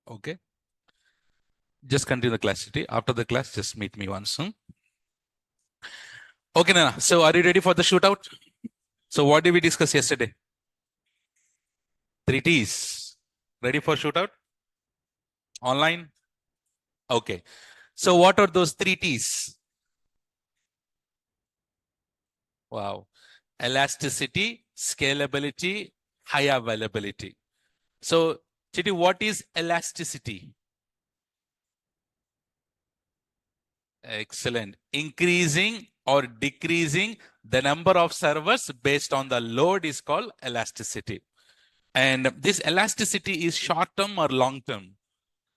Okay. Just continue the class, Chitty. After the class, just meet me once. Okay, Nana. So are you ready for the shootout? So what did we discuss yesterday? 3 T's. Ready for shootout? Online? Okay. So what are those 3 T's? Wow. Elasticity, scalability, high availability. So, Chitty, what is elasticity? Excellent. Increasing or decreasing the number of servers based on the load is called elasticity. And this elasticity is short term or long term?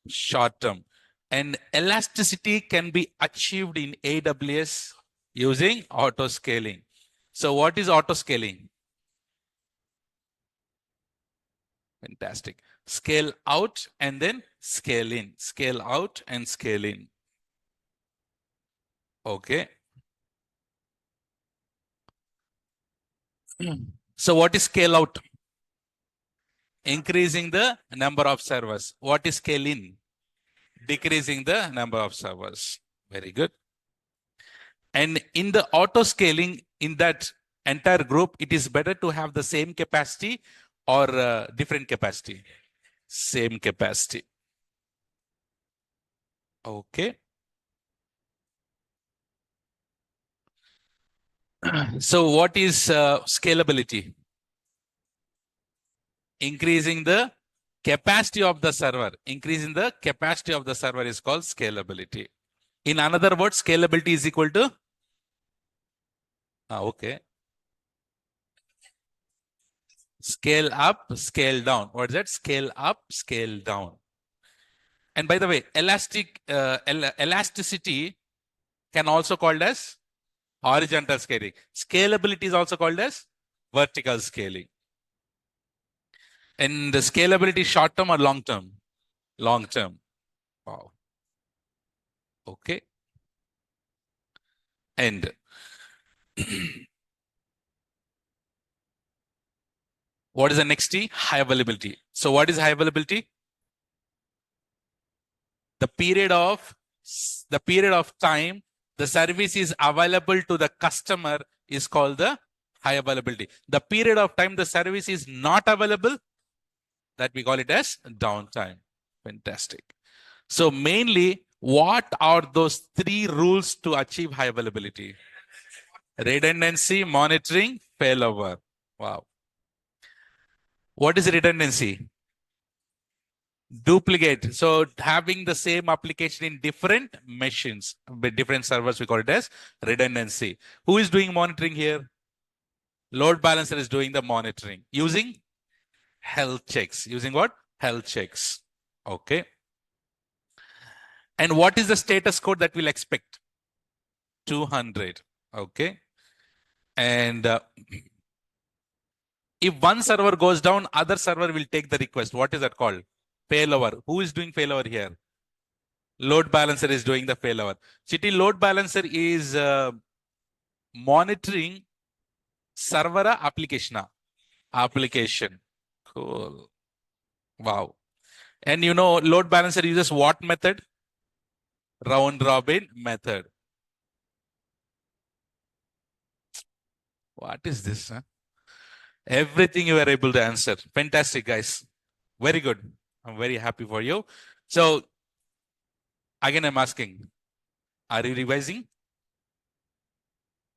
Short term. And elasticity can be achieved in AWS using auto scaling. So what is auto scaling? Fantastic. Scale out and then scale in. Scale out and scale in. Okay. So what is scale out? Increasing the number of servers. What is scale in? Decreasing the number of servers. Very good. And in the auto scaling, in that entire group, it is better to have the same capacity or different capacity? Same capacity. Okay. So what is scalability? Increasing the capacity of the server. Increasing the capacity of the server is called scalability. In another word, scalability is equal to? Okay. Scale up, scale down. What is that? Scale up, scale down. And by the way, elasticity can also called as horizontal scaling. Scalability is also called as vertical scaling. And the scalability is short term or long term? Long term. Wow. Okay. And what is the next T? High availability. So what is high availability? The period of time the service is available to the customer is called the high availability. The period of time the service is not available, that we call it as downtime. Fantastic. So mainly, what are those 3 rules to achieve high availability? Redundancy, monitoring, failover. Wow. What is redundancy? Duplicate. So having the same application in different machines with different servers, we call it as redundancy. Who is doing monitoring here? Load balancer is doing the monitoring using health checks. Using what? Health checks. Okay. And what is the status code that we'll expect? 200. Okay. And if one server goes down, other server will take the request. What is that called? Failover. Who is doing failover here? Load balancer is doing the failover. Chitty, load balancer is monitoring server application. Application. Cool. Wow. And you know, load balancer uses what method? Round robin method. What is this? Huh? Everything you were able to answer. Fantastic, guys. Very good. I'm very happy for you. So, again, I'm asking, are you revising?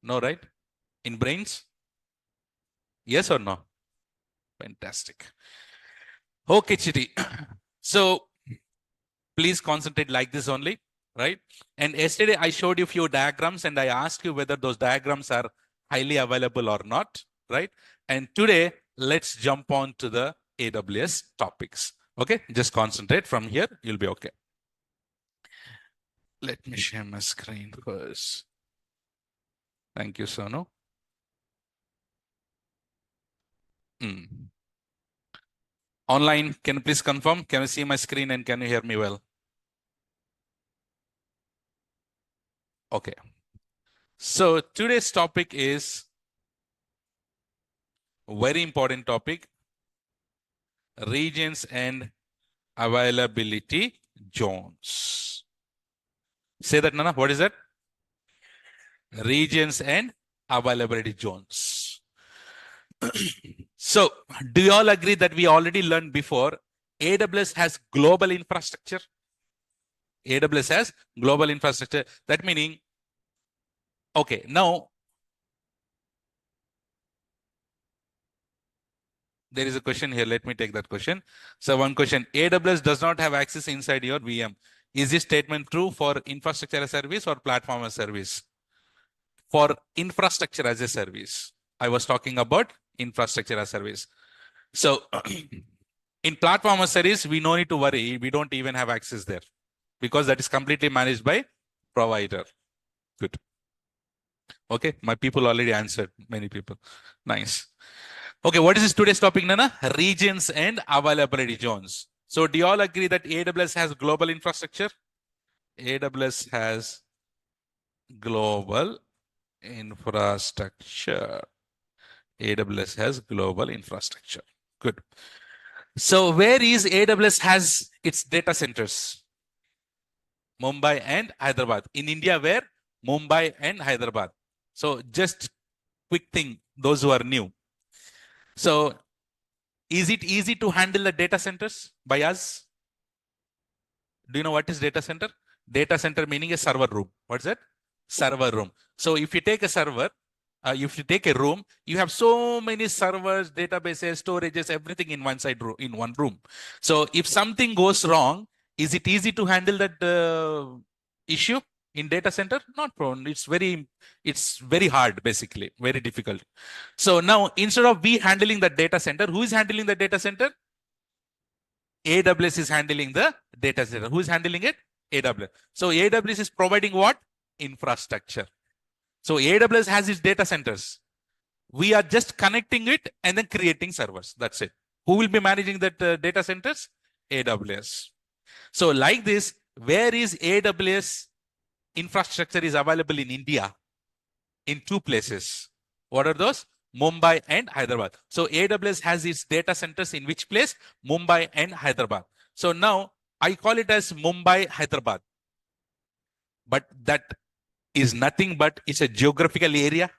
No, right? In brains? Yes or no? Fantastic. Okay, Chitty. So, please concentrate like this only, right? And yesterday I showed you a few diagrams and I asked you whether those diagrams are highly available or not, right? And today, let's jump on to the AWS topics. Okay, just concentrate from here, you'll be okay. Let me share my screen first. Thank you, Sonu. Online, can you please confirm? Can you see my screen and can you hear me well? Okay. So today's topic is a very important topic, regions and Availability zones. Say that, Nana. What is that? Regions and availability zones. So, do you all agree that we already learned before AWS has global infrastructure? AWS has global infrastructure. That meaning, okay, now there is a question here. Let me take that question. So one question, AWS does not have access inside your VM. Is this statement true for infrastructure as a service or platform as a service? For infrastructure as a service. I was talking about infrastructure as a service. So in platform as a service, we no need to worry. We don't even have access there because that is completely managed by provider. Good. Okay, my people already answered, many people. Nice. Okay, what is this today's topic, Nana? Regions and availability zones. So do you all agree that AWS has global infrastructure? AWS has global infrastructure. AWS has global infrastructure. Good. So where is AWS has its data centers? Mumbai and Hyderabad. In India, where? Mumbai and Hyderabad. So just quick thing, those who are new. So is it easy to handle the data centers by us? Do you know what is data center? Data center meaning a server room. What's that? Server room. So if you take a server, if you take a room, you have so many servers, databases, storages, everything in one side in one room. So if something goes wrong, is it easy to handle that issue in data center? Not prone. It's very hard, basically, very difficult. So now instead of we handling the data center, who is handling the data center? AWS is handling the data center. Who is handling it? AWS. So AWS is providing what? Infrastructure. So AWS has its data centers. We are just connecting it and then creating servers. That's it. Who will be managing that data centers? AWS. So like this, where is AWS infrastructure is available in India? In two places. What are those? Mumbai and Hyderabad. So AWS has its data centers in which place? Mumbai and Hyderabad. So now I call it as Mumbai, Hyderabad. But that is nothing but it's a geographical area.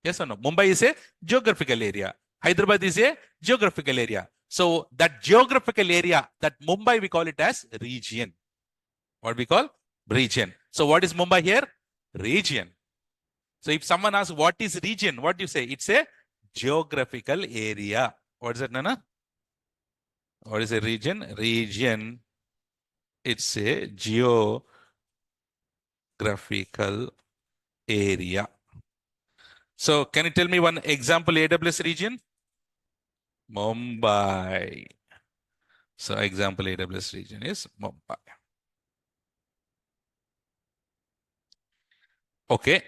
Yes or no? Mumbai is a geographical area. Hyderabad is a geographical area. So that geographical area, that Mumbai, we call it as region. What we call? Region. So what is Mumbai here? Region. So if someone asks, what is region? What do you say? It's a geographical area. What is it, Nana? What is a region? Region. It's a geographical area. So can you tell me one example AWS region? Mumbai. So example AWS region is Mumbai. Okay.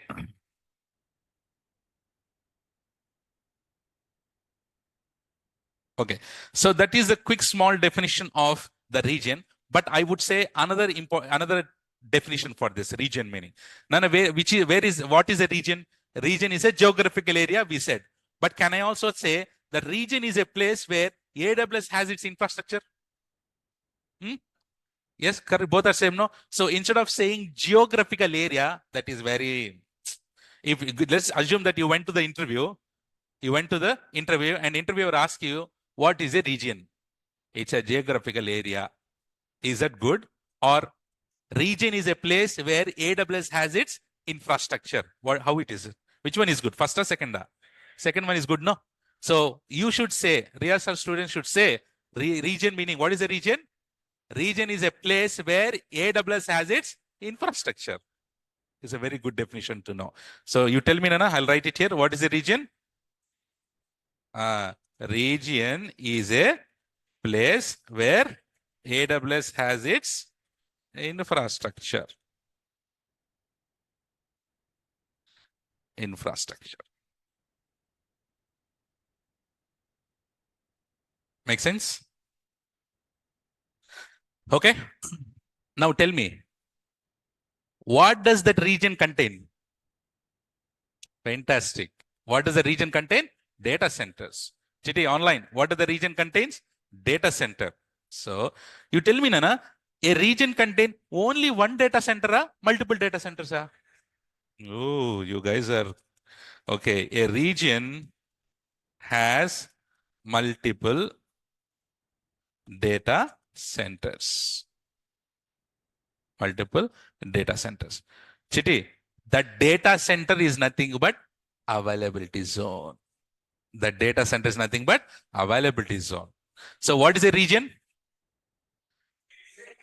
Okay. So that is a quick small definition of the region. But I would say another definition for this region meaning. Nana, what is a region? Region is a geographical area, we said. But can I also say the region is a place where AWS has its infrastructure? Yes, correct. Both are same, no? So instead of saying geographical area, that is very, let's assume that you went to the interview and interviewer asks you, what is a region? It's a geographical area. Is that good? Or region is a place where AWS has its infrastructure. How it is? Which one is good? First or second? Second one is good, no? So you should say, rehearsal students should say, region meaning, what is a region? Region is a place where AWS has its infrastructure. It's a very good definition to know. So you tell me, Nana, I'll write it here. What is a region? Region is a place where AWS has its infrastructure. Make sense? Okay. Now tell me, what does that region contain? Fantastic. What does the region contain? Data centers. GT online, what does the region contains? Data center. So you tell me, Nana, a region contain only one data center or multiple data centers? Oh, you guys are okay. A region has multiple data centers. Multiple data centers. Chitty, the data center is nothing but availability zone. The data center is nothing but availability zone. So what is a region?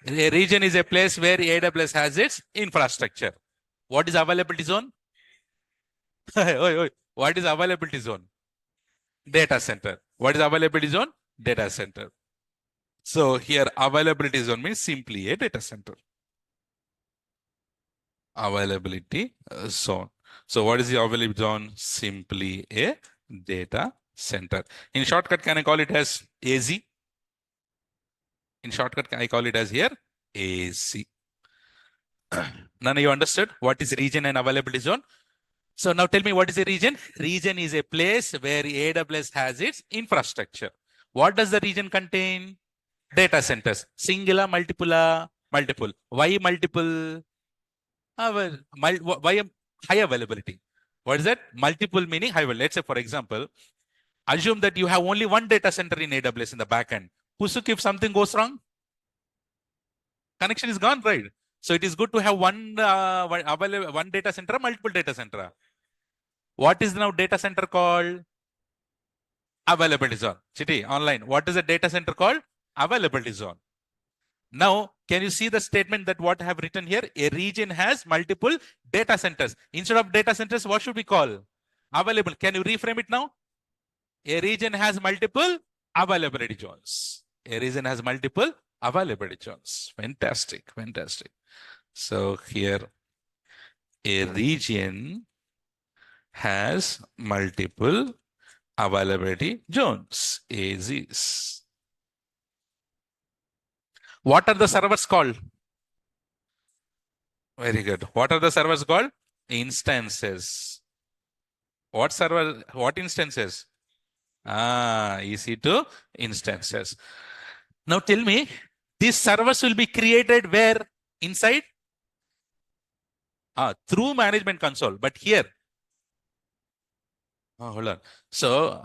A region is a place where AWS has its infrastructure. What is availability zone? What is availability zone? Data center. What is availability zone? Data center. So here availability zone means simply a data center. Availability zone. So what is the availability zone? Simply a data center. In shortcut, can I call it as AZ? In shortcut, I call it as here AC. Nana, you understood what is region and availability zone? So now tell me, what is a region? Region is a place where AWS has its infrastructure. What does the region contain? Data centers. Singular, multiple, multiple. Why multiple? Why high availability? What is that? Multiple meaning high availability. Let's say, for example, assume that you have only one data center in AWS in the backend. Kusuk, if something goes wrong, connection is gone, right? So it is good to have one data center, multiple data center. What is now data center called? Availability zone. Chitty, online. What is a data center called? Availability zone. Now, can you see the statement that what I have written here? A region has multiple data centers. Instead of data centers, what should we call? Available. Can you reframe it now? A region has multiple availability zones. A region has multiple availability zones. Fantastic. Fantastic. So here, a region has multiple availability zones, AZs. What are the servers called? Very good. What are the servers called? Instances. What server? What instances? EC2 instances. Now tell me, these servers will be created where? Inside? Through management console. But here, hold on. So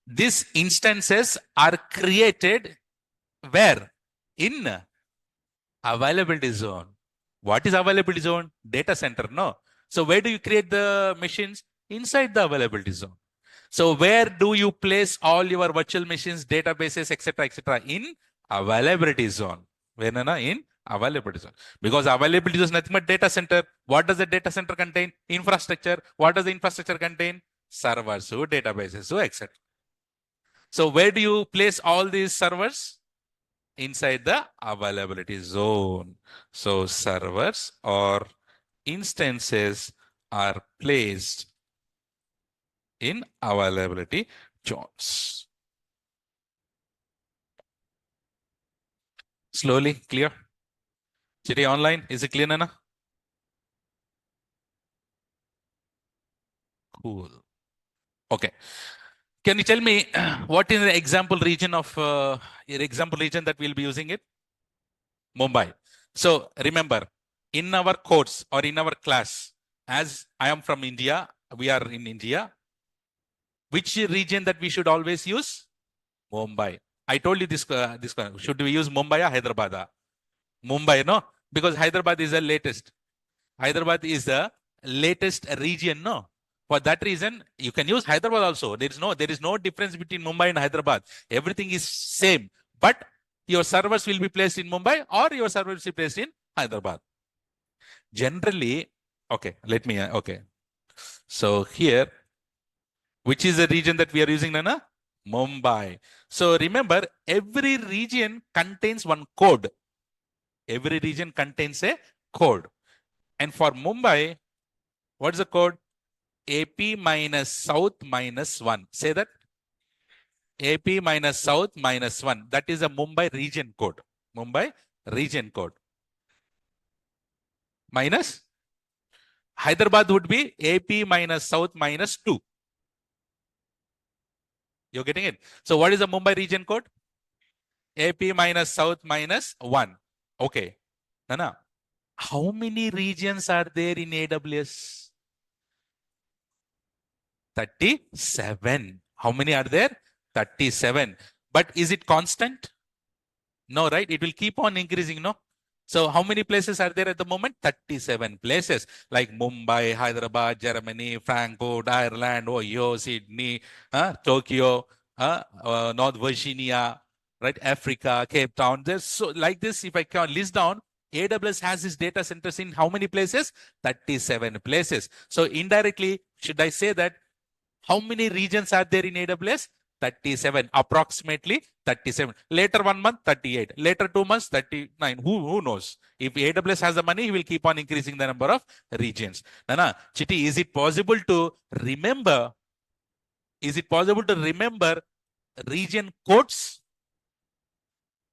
these instances are created where? In availability zone. What is availability zone? Data center, no? So where do you create the machines? Inside the availability zone. So where do you place all your virtual machines, databases, etc., etc.? In availability zone. Where, Nana? In availability zone. Because availability zone is nothing but data center. What does the data center contain? Infrastructure. What does the infrastructure contain? Servers, databases, etc. So where do you place all these servers? Inside the availability zone. So servers or instances are placed in availability zones. Slowly, clear? Chitty online, is it clear, Nana? Cool. Okay. Can you tell me what is the example region of your example region that we'll be using it? Mumbai. So remember, in our course or in our class, as I am from India, we are in India. Which region that we should always use? Mumbai. I told you this. Should we use Mumbai or Hyderabad? Mumbai, no, because Hyderabad is the latest. Hyderabad is the latest region, no. For that reason, you can use Hyderabad also. There is no difference between Mumbai and Hyderabad. Everything is same, but your servers will be placed in Mumbai or your servers will be placed in Hyderabad. Generally, okay, let me, okay. So here, which is the region that we are using, Nana? Mumbai. So remember, every region contains one code. Every region contains a code. And for Mumbai, what's the code? AP minus South minus 1. Say that. AP minus South minus 1. That is a Mumbai region code. Mumbai region code. Minus? Hyderabad would be AP minus South minus 2. You're getting it? So what is the Mumbai region code? AP minus South minus 1. Okay. Nana, how many regions are there in AWS? 37. How many are there? 37. But is it constant? No, right? It will keep on increasing, no? So how many places are there at the moment? 37 places like Mumbai, Hyderabad, Germany, Frankfurt, Ireland, Ohio, Sydney, Tokyo, North Virginia, right? Africa, Cape Town. There's so like this, if I can list down, AWS has its data centers in how many places? 37 places. So indirectly, should I say that how many regions are there in AWS? 37, approximately 37. Later 1 month, 38. Later 2 months, 39. Who knows? If AWS has the money, he will keep on increasing the number of regions. Nana, Chiti, is it possible to remember? Is it possible to remember region codes?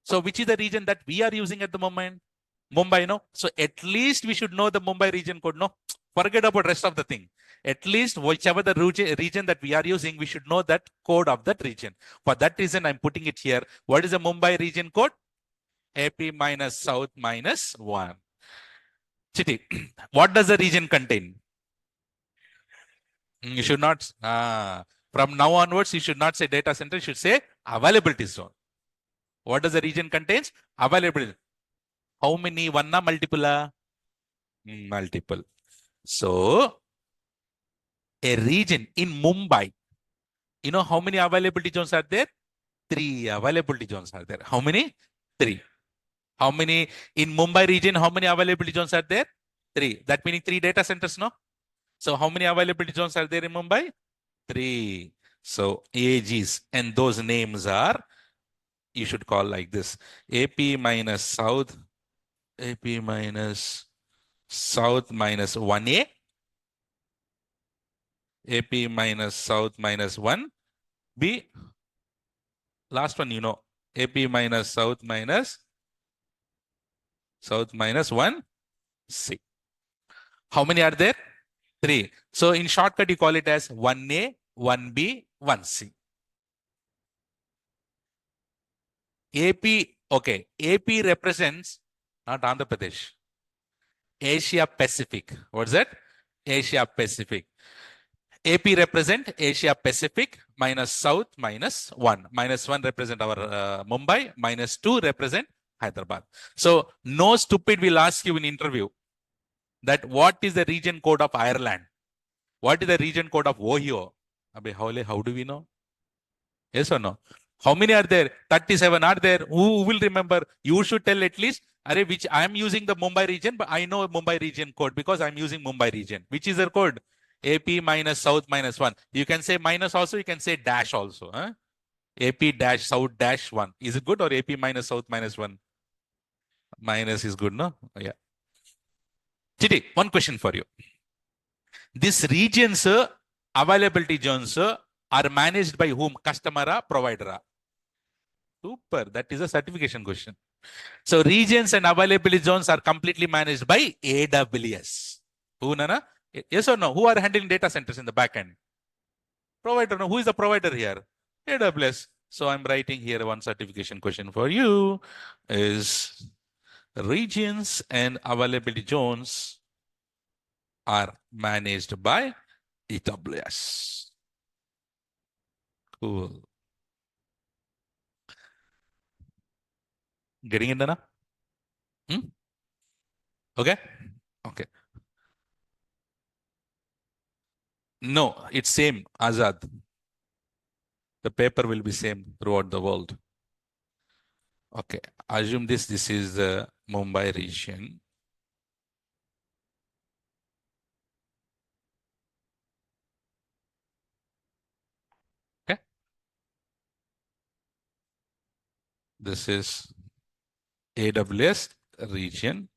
So which is the region that we are using at the moment? Mumbai, no? So at least we should know the Mumbai region code, no? Forget about rest of the thing. At least whichever the region that we are using, we should know that code of that region. For that reason, I'm putting it here. What is the Mumbai region code? AP minus South minus 1. Chiti, what does the region contain? You should not, from now onwards, you should not say data center, you should say availability zone. What does the region contains? Availability. How many? One na multiple? Multiple. So, a region in Mumbai, you know how many availability zones are there? 3 availability zones are there. How many? 3. How many in Mumbai region? How many availability zones are there? 3. That meaning 3 data centers, no? So how many availability zones are there in Mumbai? 3. So AGs and those names are, you should call like this: AP minus South, AP minus South minus 1A, AP minus South minus 1B. Last one, you know, AP minus South minus 1C. How many are there? 3. So in shortcut, you call it as 1A, 1B, 1C. AP, okay. AP represents not Andhra Pradesh. Asia Pacific. What's that? Asia Pacific. AP represent Asia Pacific minus South minus 1. Minus 1 represent our Mumbai. Minus 2 represent Hyderabad. So no stupid will ask you in interview that what is the region code of Ireland? What is the region code of Ohio? How do we know? Yes or no? How many are there? 37 are there. Who will remember? You should tell at least, which I am using the Mumbai region, but I know Mumbai region code because I'm using Mumbai region. Which is the code? AP minus South minus 1. You can say minus also, you can say dash also. Huh? AP dash South dash 1. Is it good or AP minus South minus 1? Minus is good, no? Yeah. Chidi, one question for you. This regions availability zones are managed by whom? Customer or provider? Super. That is a certification question. So regions and availability zones are completely managed by AWS. Who, Nana? Yes or no? Who are handling data centers in the back end? Provider. No. Who is the provider here? AWS. So I'm writing here one certification question for you is regions and availability zones are managed by AWS. Cool. Getting it, Nana? Okay. Okay. No, it's same, Azad. The paper will be same throughout the world. Okay, assume this is the Mumbai region. Okay. This is AWS region.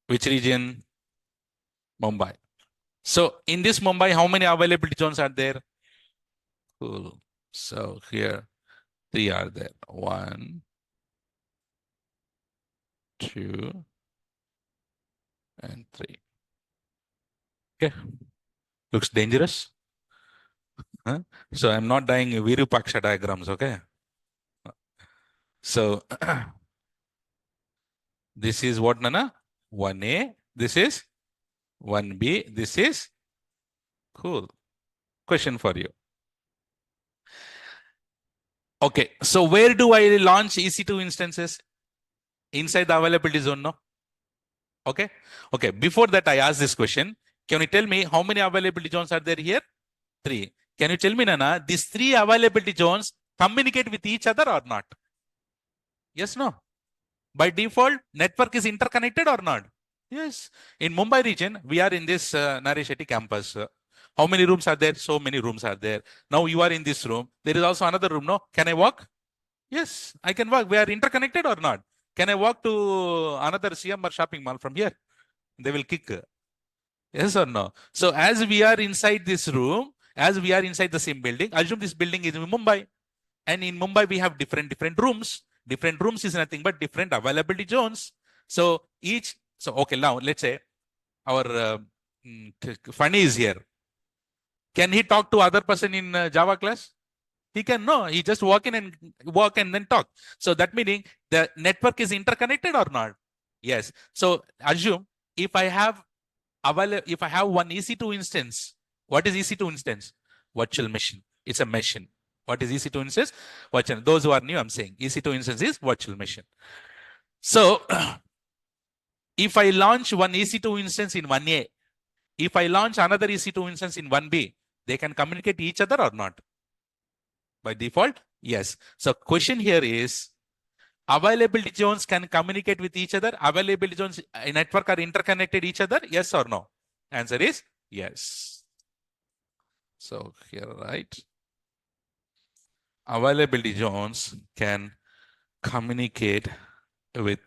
Which region? Mumbai. So in this Mumbai, how many availability zones are there? Cool. So here, 3 are there. 1, 2, and 3. Okay. Looks dangerous. Huh? So I'm not drawing Virupaksha diagrams, okay? So this is what, Nana? 1A. This is 1B. This is cool. Question for you. Okay. So where do I launch EC2 instances? Inside the availability zone, no? Okay. Okay. Before that, I ask this question. Can you tell me how many availability zones are there here? 3. Can you tell me, Nana, these 3 availability zones communicate with each other or not? Yes, no? By default, network is interconnected or not? Yes. In Mumbai region, we are in this Naresh Shetty campus. How many rooms are there? So many rooms are there. Now you are in this room. There is also another room. No? Can I walk? Yes, I can walk. We are interconnected or not? Can I walk to another CM or shopping mall from here? They will kick. Yes or no? So as we are inside this room, as we are inside the same building, assume this building is in Mumbai. And in Mumbai, we have different rooms. Different rooms is nothing but different availability zones. So okay, now let's say our Funny is here. Can he talk to other person in Java class? He can, no. He just walk in and then talk. So that meaning the network is interconnected or not? Yes. So assume if I have one EC2 instance, what is EC2 instance? Virtual machine. It's a machine. What is EC2 instance? Virtual. Those who are new, I'm saying EC2 instance is virtual machine. So if I launch one EC2 instance in 1A, if I launch another EC2 instance in 1B, they can communicate each other or not? By default, yes. So question here is, availability zones can communicate with each other. Availability zones in network are interconnected each other. Yes or no? Answer is yes. So here, right? Availability zones can communicate with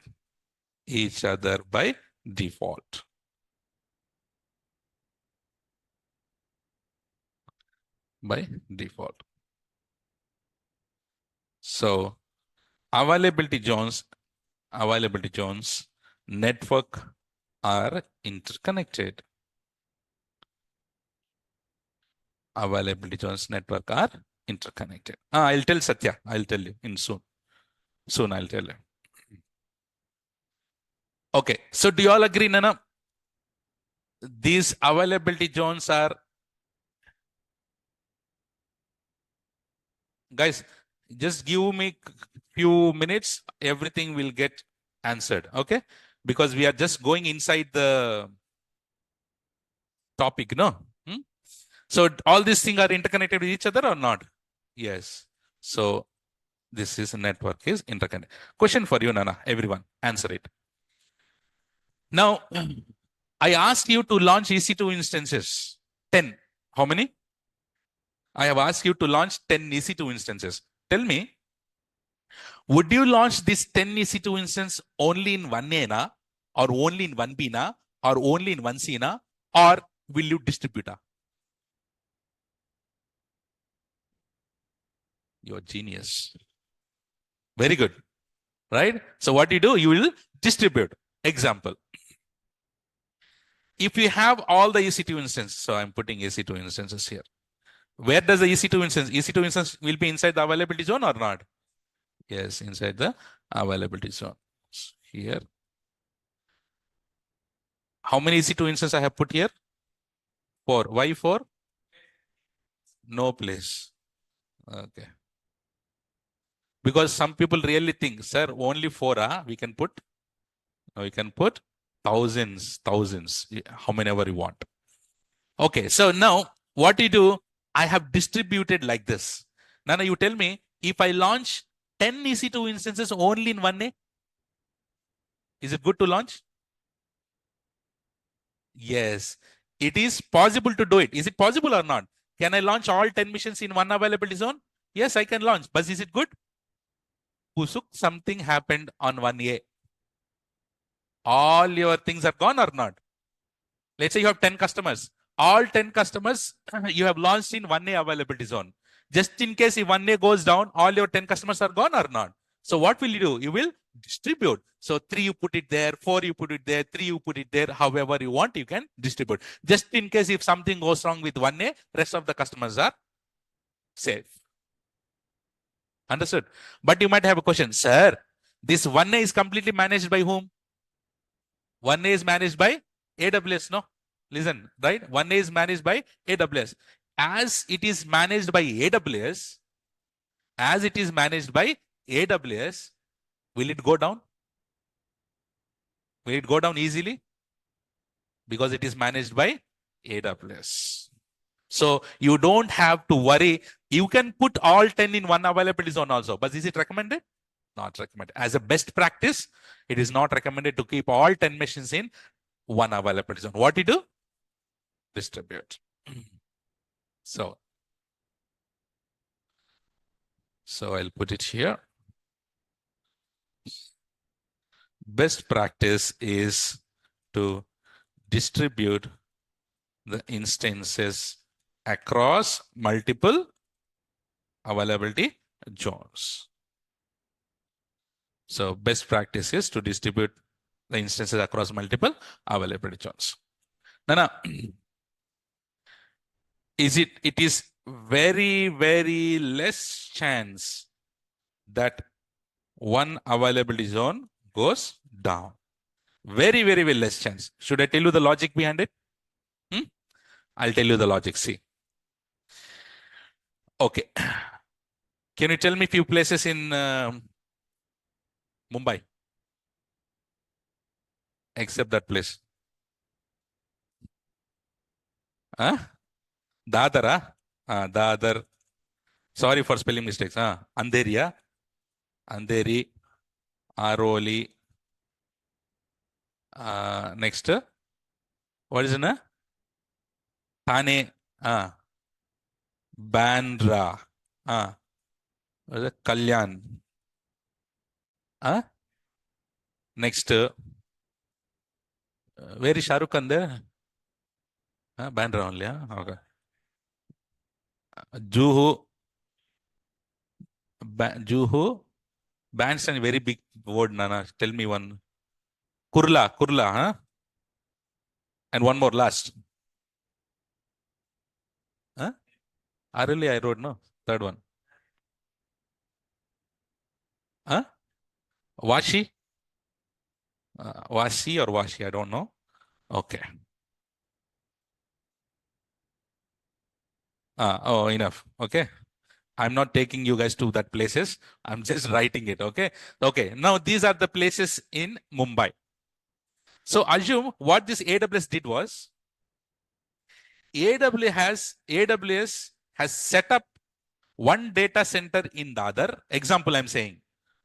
each other by default. By default. So availability zones, network are interconnected. Availability zones network are interconnected. I'll tell Satya. I'll tell you in soon. Soon I'll tell you. Okay. So do you all agree, Nana? These availability zones are, guys, just give me few minutes. Everything will get answered. Okay. Because we are just going inside the topic, no? So all these things are interconnected with each other or not? Yes. So this is network is interconnected. Question for you, Nana. Everyone, answer it. Now, I asked you to launch EC2 instances. 10. How many? I have asked you to launch 10 EC2 instances. Tell me, would you launch this 10 EC2 instance only in 1A na, or only in 1B na, or only in 1C na, or will you distribute? You're genius. Very good. Right? So what you do, you will distribute. Example. If you have all the EC2 instances, so I'm putting EC2 instances here. Where does the EC2 instance? EC2 instance will be inside the availability zone or not? Yes, inside the availability zone. Here. How many EC2 instances I have put here? 4. Why 4? No place. Okay. Because some people really think, sir, only 4, we can put. No, we can put thousands, how many ever you want. Okay, so now what you do, I have distributed like this. Nana, you tell me, if I launch 10 EC2 instances only in 1A, is it good to launch? Yes, it is possible to do it. Is it possible or not? Can I launch all 10 missions in one availability zone? Yes, I can launch. But is it good? Kusuk, something happened on 1A. All your things are gone or not? Let's say you have 10 customers. All 10 customers you have launched in 1A availability zone. Just in case if 1A goes down, all your 10 customers are gone or not? So what will you do? You will distribute. So 3 you put it there, 4 you put it there, 3 you put it there. However you want, you can distribute. Just in case if something goes wrong with 1A, rest of the customers are safe. Understood? But you might have a question, sir, this 1A is completely managed by whom? 1A is managed by AWS, no? Listen, right? 1A is managed by AWS. As it is managed by AWS, will it go down? Will it go down easily? Because it is managed by AWS. So you don't have to worry. You can put all 10 in one availability zone also, but is it recommended? Not recommended. As a best practice, it is not recommended to keep all 10 machines in one availability zone. What you do? Distribute. So I'll put it here. Best practice is to distribute the instances across multiple availability zones. So best practice is to distribute the instances across multiple availability zones. Now, it is very, very less chance that one availability zone goes down. Very, very, very less chance. Should I tell you the logic behind it? I'll tell you the logic. See. Okay. Can you tell me a few places in Mumbai? Except that place. Huh? Dadar, Dadar. Sorry for spelling mistakes. Andheri, Aroli. Next. What is it? Thane. Bandra. What is it? Kalyan. Next. Where is Shah Rukh Khan there? Bandra only. Okay. Juhu. Juhu. Bandstand, very big word, Nana. Tell me one. Kurla, And one more last. Aruli, I wrote, no? Third one. Washi? Washi or Washi, I don't know. Okay. Enough. Okay. I'm not taking you guys to that places. I'm just writing it. Okay. Okay. Now these are the places in Mumbai. So assume what this AWS did was AWS has set up one data center in Dadar. Example, I'm saying.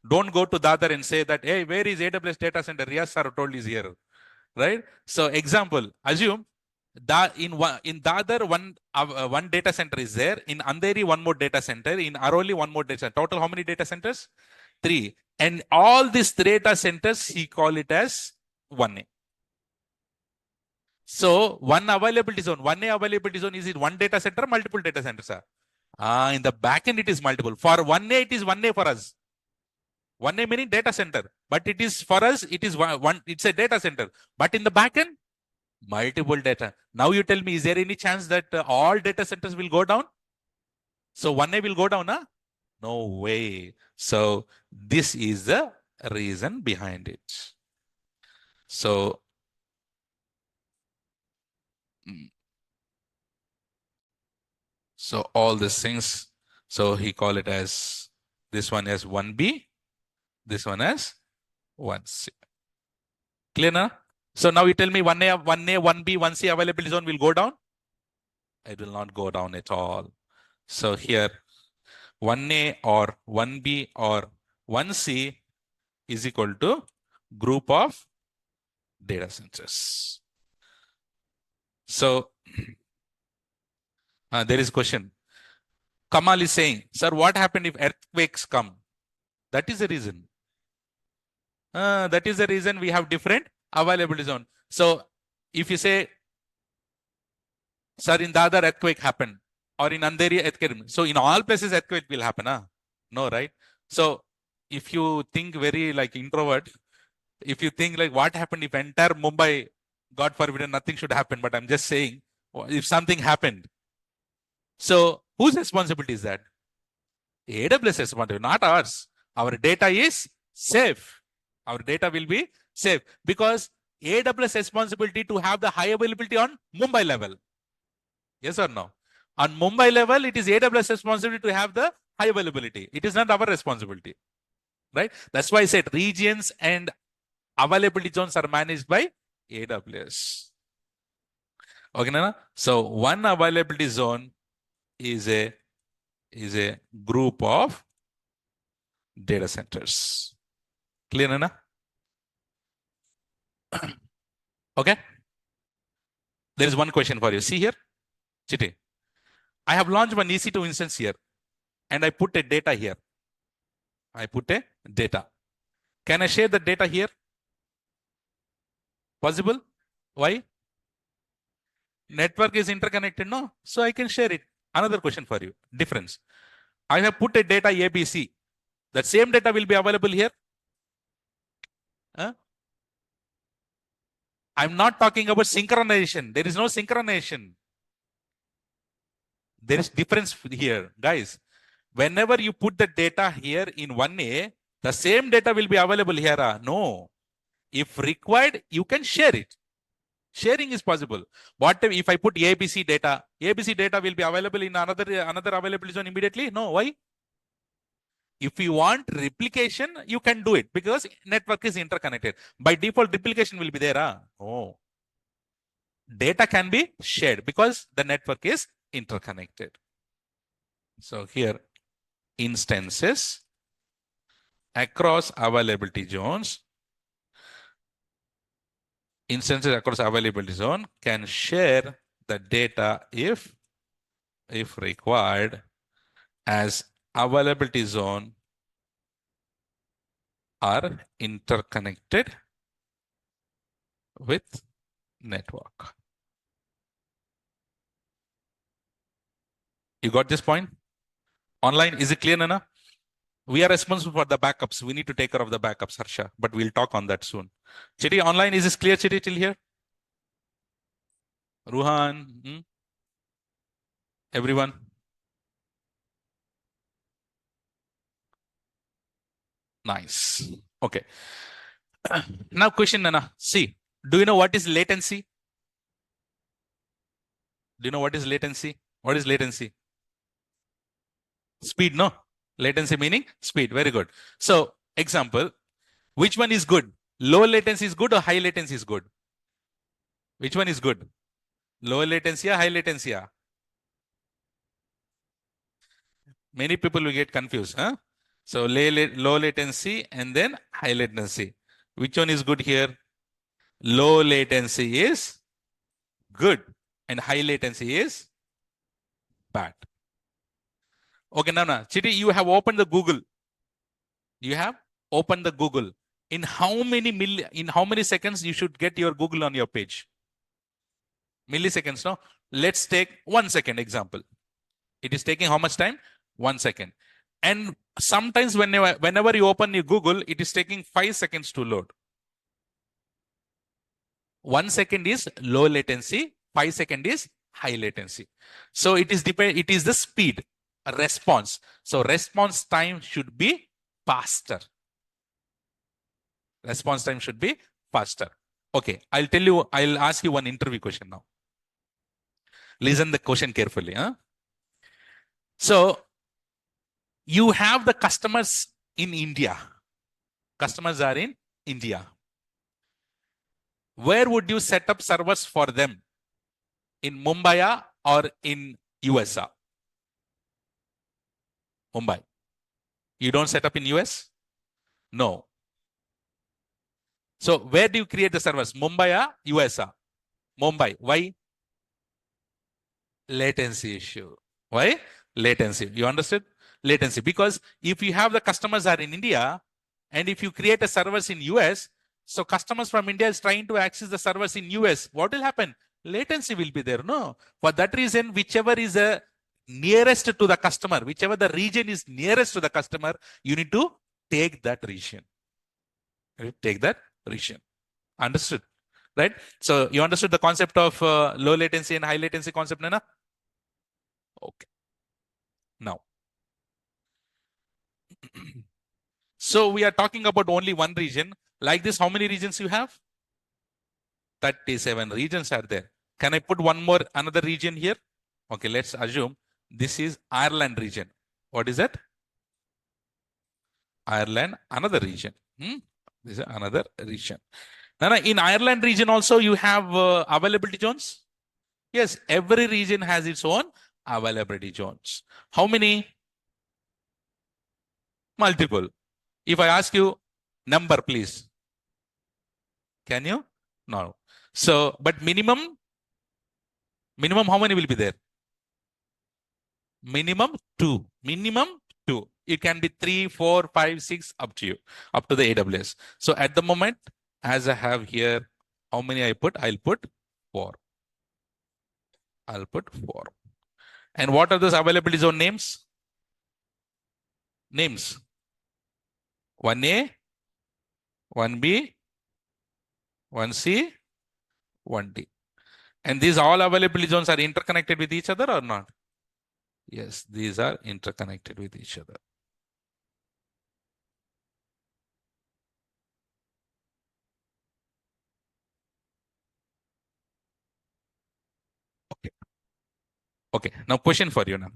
Don't go to Dadar and say that, hey, where is AWS data center? Riyaz sir told is here. Right? So example, assume that in Dadar, one data center is there. In Andheri, one more data center. In Aroli, one more data center. Total, how many data centers? 3. And all these data centers, he call it as 1A. So one availability zone, 1A availability zone, is it one data center or multiple data centers? In the backend, it is multiple. For 1A, it is 1A for us. 1A meaning data center. But it is for us, it is one, it's a data center. But in the backend, multiple data. Now you tell me, is there any chance that all data centers will go down? So 1A will go down, huh? No way. So this is the reason behind it. So all these things, so he call it as this one as 1B, this one as 1C. Clear now? So now you tell me 1A, 1B, 1C availability zone will go down? It will not go down at all. So here 1A or 1B or 1C is equal to group of data centers. So there is a question. Kamal is saying, sir, what happened if earthquakes come? That is the reason. That is the reason we have different availability zone. So if you say, sir, in Dadar earthquake happened, or in Andheri earthquake, so in all places earthquake will happen, No, right? So if you think very like introvert, if you think like what happened if entire Mumbai, God forbid, nothing should happen, but I'm just saying, if something happened. So whose responsibility is that? AWS responsibility, not ours. Our data is safe. Our data will be safe because AWS responsibility to have the high availability on Mumbai level. Yes or no? On Mumbai level, it is AWS responsibility to have the high availability. It is not our responsibility, right? That's why I said regions and availability zones are managed by AWS. Okay, Nana? So one availability zone is a group of data centers. Clear, Nana? Okay. There is one question for you. See here, Chitty. I have launched one EC2 instance here, and I put a data here. I put a data. Can I share the data here? Possible? Why? Network is interconnected, no? So I can share it. Another question for you. Difference. I have put a data ABC. That same data will be available here. Huh? I'm not talking about synchronization. There is no synchronization. There is difference here, guys. Whenever you put the data here in 1A, the same data will be available here. No. If required, you can share it. Sharing is possible. What if I put ABC data? ABC data will be available in another availability zone immediately? No. Why? If you want replication, you can do it because network is interconnected. By default, replication will be there. Oh. Data can be shared because the network is interconnected. So here, instances across availability zones. Instances across availability zone can share the data if required, as availability zone are interconnected with network. You got this point? Online, is it clear, Nana? We are responsible for the backups. We need to take care of the backups, Harsha, but we'll talk on that soon. Chitty, online, is this clear, Chitty, till here? Ruhan, everyone? Nice. Okay. Now question, Nana. See, do you know what is latency? Do you know what is latency? What is latency? Speed, no? Latency meaning speed. Very good. So, example, which one is good? Low latency is good or high latency is good? Which one is good? Low latency or high latency? Many people will get confused. Huh? So, low latency and then high latency. Which one is good here? Low latency is good and high latency is bad. Okay, now, Chitty, you have opened the Google. You have opened the Google. In how many seconds you should get your Google on your page? Milliseconds, no? Let's take 1 second example. It is taking how much time? 1 second. And sometimes whenever you open your Google, it is taking 5 seconds to load. 1 second is low latency, 5 seconds is high latency. So it is the speed, response. So response time should be faster. Response time should be faster. Okay, I'll ask you one interview question now. Listen the question carefully. Huh? So you have the customers in India. Customers are in India. Where would you set up servers for them? In Mumbai or in USA? Mumbai. You don't set up in US? No. So where do you create the servers? Mumbai or USA? Mumbai. Why? Latency issue. Why? Latency. You understood? Latency. Because if you have the customers are in India and if you create a servers in US, so customers from India is trying to access the servers in US. What will happen? Latency will be there. No. For that reason, whichever is nearest to the customer, whichever the region is nearest to the customer, you need to take that region. Take that region. Understood? Right? So you understood the concept of low latency and high latency concept, Nana? Okay. Now, So we are talking about only one region. Like this, how many regions you have? 37 regions are there. Can I put another region here? Okay, let's assume this is Ireland region. What is that? Ireland, another region. This is another region. Now, in Ireland region also you have availability zones. Yes, every region has its own availability zones. How many? Multiple. If I ask you number, please. Can you? No. So, but minimum how many will be there? Minimum two. Minimum two. It can be 3, 4, 5, 6, up to you, up to the AWS. So at the moment, as I have here, how many I put? I'll put 4. I'll put 4. And what are those availability zone names? Names. 1A, 1B, 1C, 1D. And these all availability zones are interconnected with each other or not? Yes, these are interconnected with each other. Okay. Okay. Now question for you now.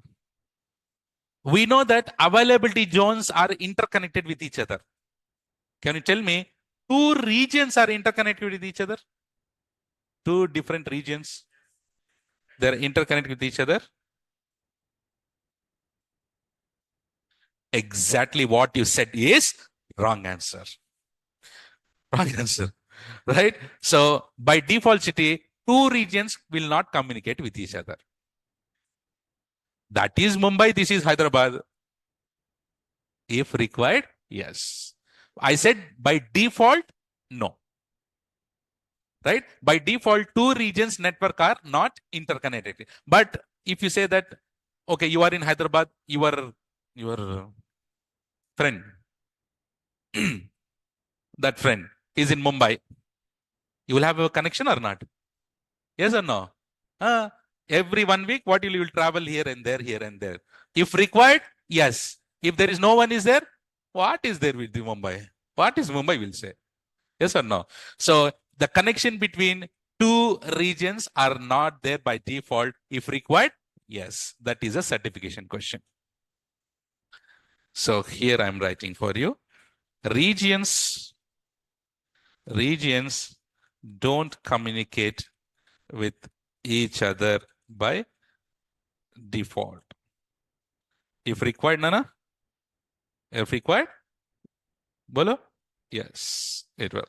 We know that availability zones are interconnected with each other. Can you tell me 2 regions are interconnected with each other? 2 different regions. They're interconnected with each other. Exactly what you said is wrong answer. Wrong answer. Right? So by default city, 2 regions will not communicate with each other. That is Mumbai, this is Hyderabad. If required, yes. I said by default, no. Right? By default, 2 regions network are not interconnected. But if you say that, okay, you are in Hyderabad, your friend, that friend is in Mumbai, you will have a connection or not? Yes or no? Every 1 week, what you will travel here and there, here and there. If required, yes. If there is no one is there, what is there with the Mumbai? What is Mumbai will say? Yes or no? So the connection between 2 regions are not there by default. If required, yes. That is a certification question. So here I'm writing for you. Regions don't communicate with each other by default. If required, Nana? If required? Bolo? Yes, it will.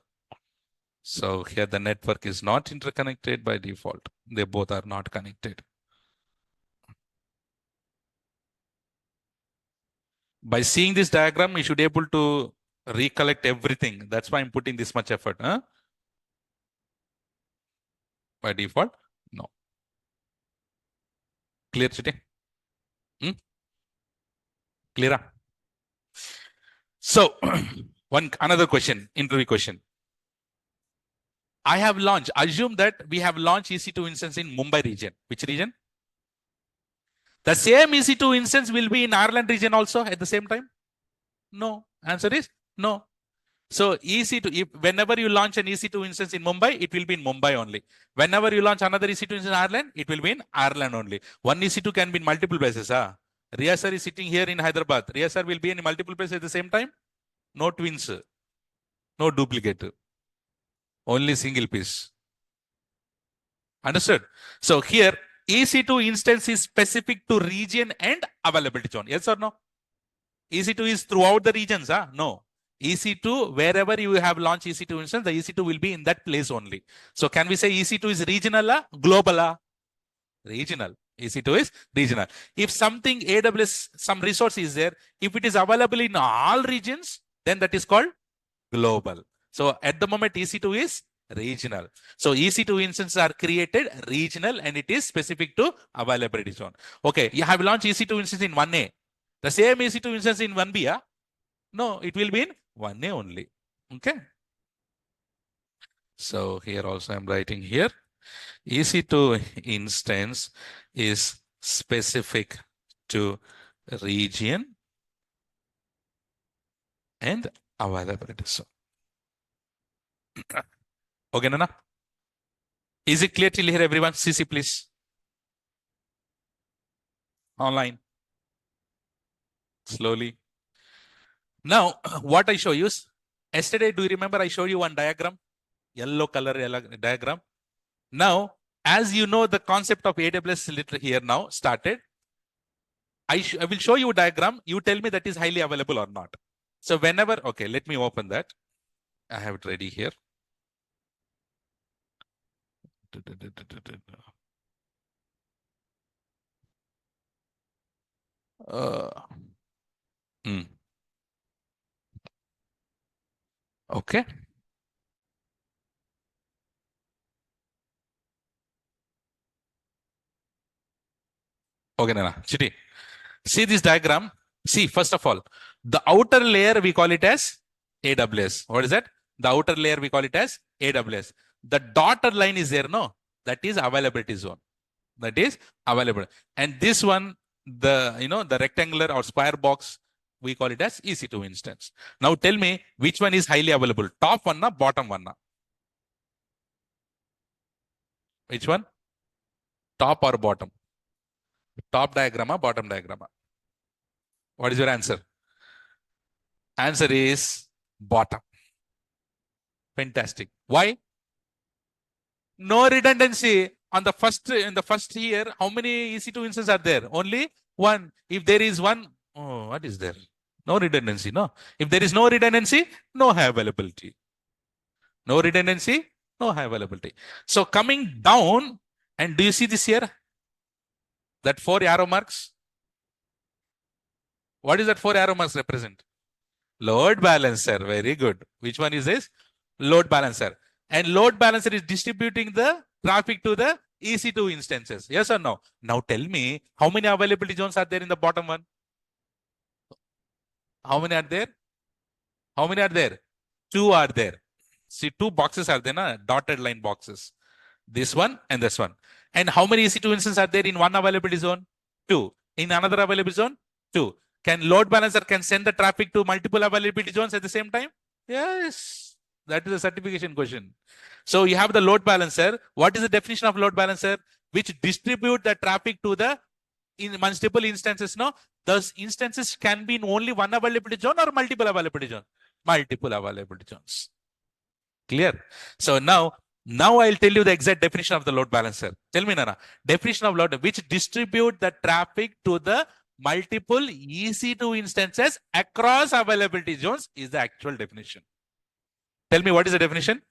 So here the network is not interconnected by default. They both are not connected. By seeing this diagram, you should be able to recollect everything. That's why I'm putting this much effort. Huh? By default, no. Clear, Chiti? Clear? So, another question, interview question. I have launched, assume that we have launched EC2 instance in Mumbai region. Which region? The same EC2 instance will be in Ireland region also at the same time? No. Answer is no. So EC2, whenever you launch an EC2 instance in Mumbai, it will be in Mumbai only. Whenever you launch another EC2 instance in Ireland, it will be in Ireland only. One EC2 can be in multiple places. Riya sir is sitting here in Hyderabad. Riya sir will be in multiple places at the same time. No twins. No duplicate. Only single piece. Understood? So here, EC2 instance is specific to region and availability zone. Yes or no? EC2 is throughout the regions. No. EC2, wherever you have launched EC2 instance, the EC2 will be in that place only. So can we say EC2 is regional, global? Regional. EC2 is regional. If something AWS, some resource is there, if it is available in all regions, then that is called global. So at the moment, EC2 is regional. So EC2 instances are created regional and it is specific to availability zone. Okay, you have launched EC2 instance in 1A. The same EC2 instance in 1B, No, it will be in 1A only. Okay. So here also I'm writing here. EC2 instance is specific to region and availability zone. Okay, Nana? Is it clear till here, everyone? CC, please. Online. Slowly. Now, what I show you is, yesterday, do you remember I showed you one diagram? Yellow color diagram. Now, as you know, the concept of AWS little here now started. I will show you a diagram. You tell me that is highly available or not. So whenever, okay, let me open that. I have it ready here. Okay. Okay, Nana. Chiti. See this diagram. See, first of all, the outer layer we call it as AWS. What is that? The outer layer we call it as AWS. The dotted line is there, no? That is availability zone. That is available. And this one, the rectangular or square box, we call it as EC2 instance. Now tell me which one is highly available, top one, bottom one? Which one? Top or bottom? Top diagram, bottom diagram? What is your answer? Answer is bottom. Fantastic. Why? No redundancy. In the first year, how many EC2 instances are there? Only one. If there is one, oh, what is there? No redundancy, no. If there is no redundancy, no high availability. No redundancy, no high availability. So coming down, and do you see this here? That 4 arrow marks? What is that 4 arrow marks represent? Load balancer. Very good. Which one is this? Load balancer. And load balancer is distributing the traffic to the EC2 instances. Yes or no? Now tell me, how many availability zones are there in the bottom one? How many are there? How many are there? 2 are there. See, 2 boxes are there, na? Dotted line boxes. This one and this one. And how many EC2 instances are there in one availability zone? 2. In another availability zone? 2. Can load balancer send the traffic to multiple availability zones at the same time? Yes. That is a certification question. So you have the load balancer. What is the definition of load balancer? Which distribute the traffic to the multiple instances. No, those instances can be in only one availability zone or multiple availability zone. Multiple availability zones. Clear? So now I'll tell you the exact definition of the load balancer. Tell me, Nana. Definition of load, which distribute the traffic to the multiple EC2 instances across availability zones is the actual definition. Tell me, what is the definition?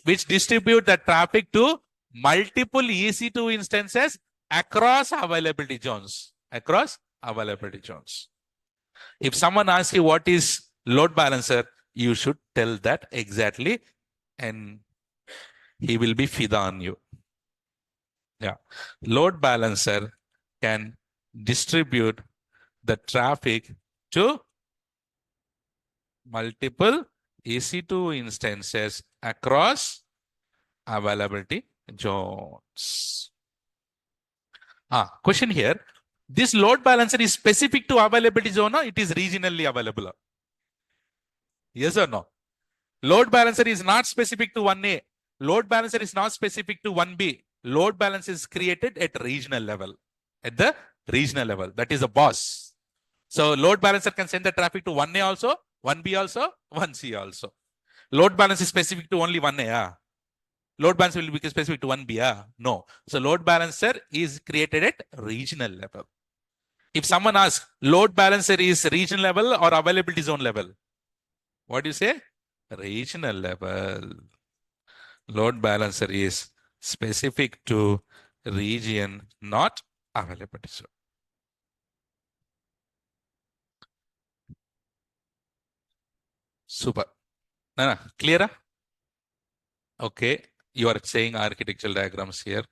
Which distribute the traffic to multiple EC2 instances across availability zones. Across availability zones. If someone asks you what is load balancer, you should tell that exactly, and he will be fida on you. Yeah. Load balancer can distribute the traffic to multiple EC2 instances across availability zones. Question here. This load balancer is specific to availability zone, or it is regionally available? Yes or no? Load balancer is not specific to 1A. Load balancer is not specific to 1B. Load balance is created at regional level. At the regional level. That is the boss. So load balancer can send the traffic to 1A also, 1B also, 1C also. Load balance is specific to only 1A. Load balancer will be specific to 1B. No. So load balancer is created at regional level. If someone asks, load balancer is regional level or availability zone level? What do you say? Regional level. Load balancer is specific to region, not availability zone. Super. Nana, clear? Okay. You are saying architectural diagrams here.